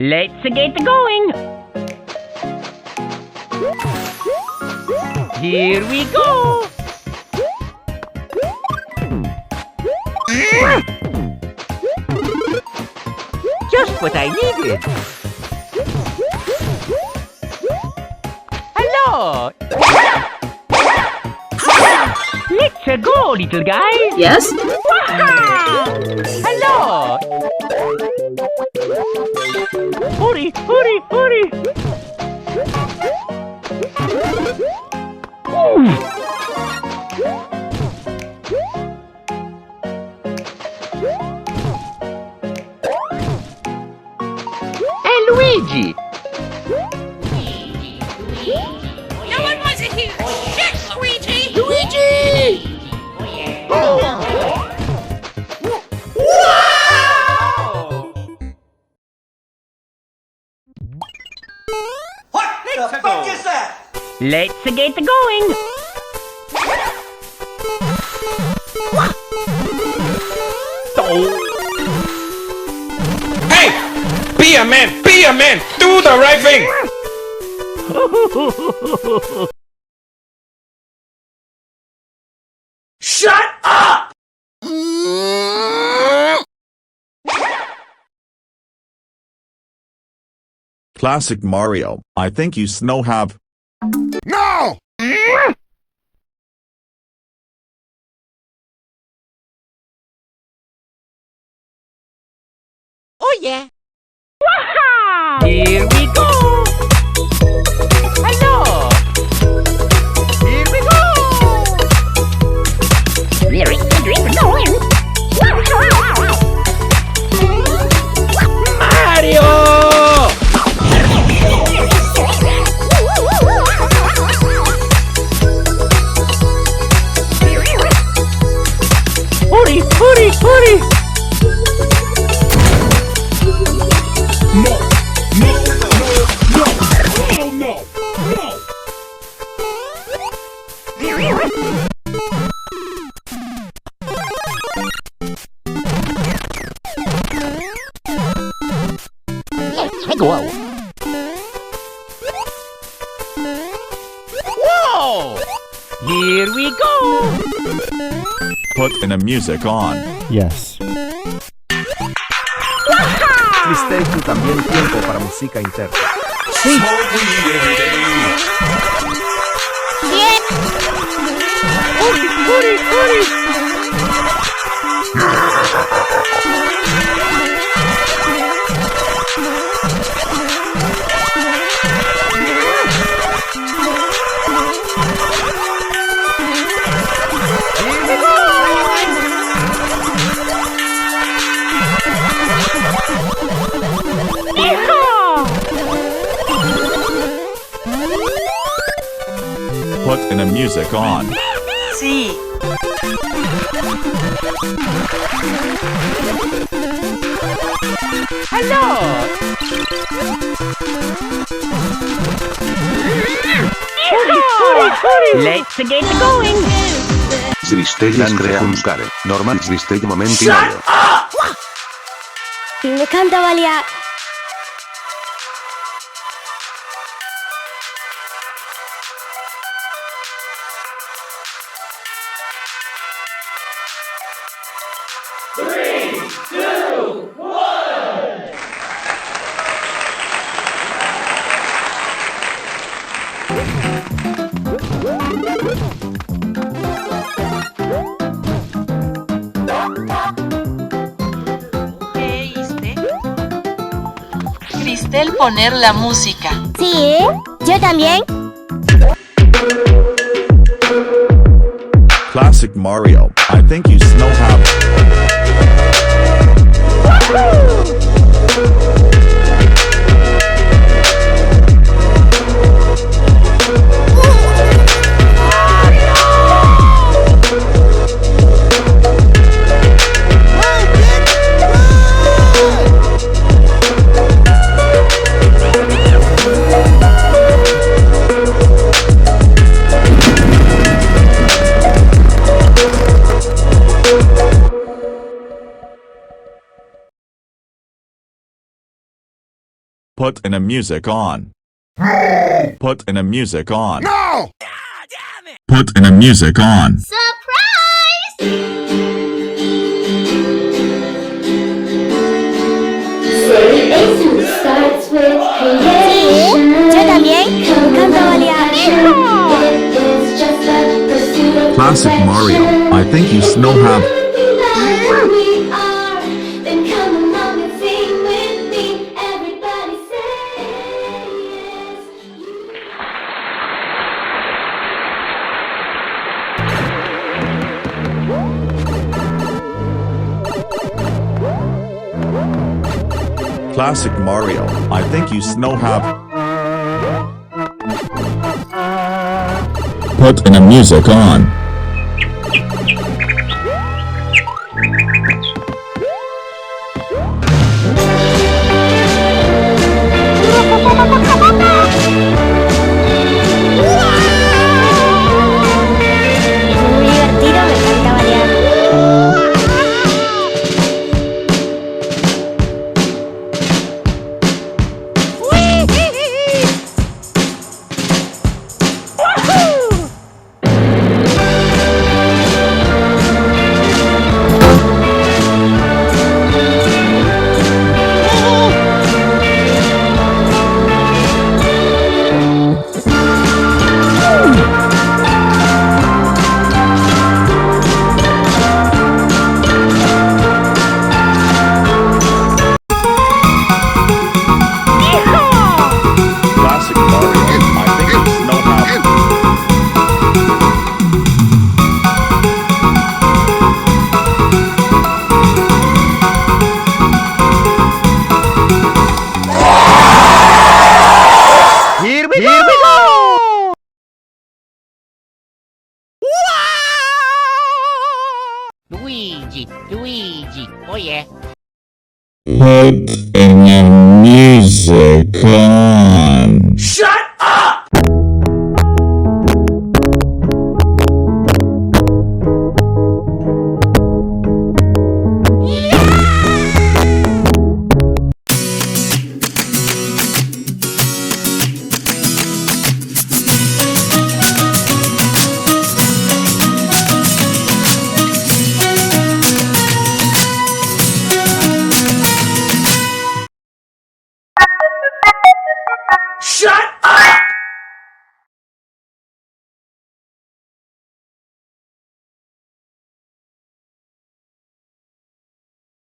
Let's get going. Here we go. Just what I needed. Hello. Let's go, little guys. Yes? Wow! Hello. Hurry, hurry, hurry. Hey, Luigi. No one wants to hear shit, Luigi! Luigi! What the fuck is that? Let's get going. Hey! Be a man! Be a man! Do the right thing! Shut up! Classic Mario, I think you snow have. No! Oh yeah! Here we go. Hello. Here we go. Mario! Hurry, hurry, hurry! Whoa! Here we go! Put in a music on. Yes. Cristel, tú también tiempo para música interna. Hurry, hurry, hurry! Here we go! Yeehaw! Put in a music on. Sí. Hello! Hurry, hurry, hurry! Let's get going! Zvistejas creamscare. Normal zvistej momenti Mario. Me encanta balear. ¿Qué hiciste? Cristel poner la música. Sí, yo también. Classic Mario, I think you snow have. Put in a music on. Put in a music on. No! Put in a music on. Sí, yo también canto balear. Classic Mario, I think you know how. Classic Mario, I think you know how. Put in a music on. Muy divertido, me encanta balear. Classic Mario, I think you know how. Here we go! Luigi, oh yeah. Put in a music on. Shut up! Shut up!